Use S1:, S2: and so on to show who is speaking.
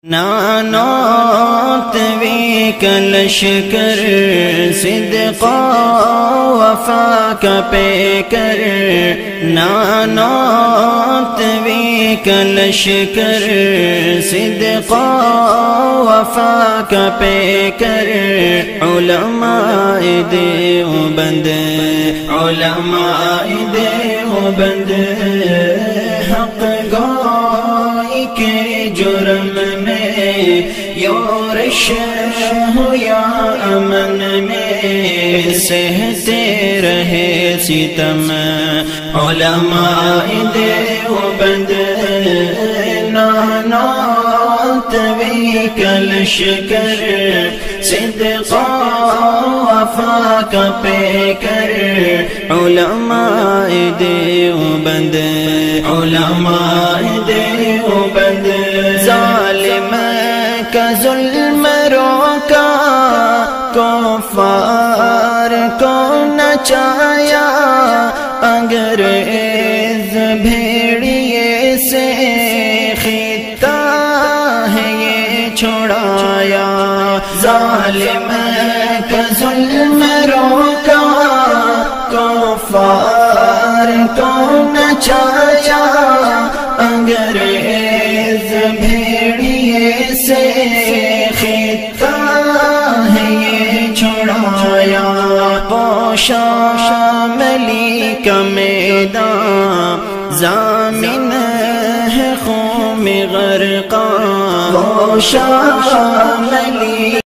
S1: نانوت وی کلشکر صدقا وفا کا پیکر نانوت وی کلشکر صدقا وفا کا پیکر علماء دیوبند علماء دیوبند حق گوئی کے جرم میں یورش ہو یا امن میں سہتے رہے ستم علماء دیوبند نانوت وی کلشکر صدقا وفا کا پیکر علماء دیوبند علماء دیوبند ظالم کا ظلم روکا کفار کو نچایا انگریز بھیڑیے سے خطہ ہے یہ چھڑایا ظالم کا ظلم روکا کفار کو نچایا انگریز بھیڑیے سے خطہ ہے یہ چھڑایا پوشا شاملی کا میدان ضامن ہے خون میں غرقاں پوشا شاملی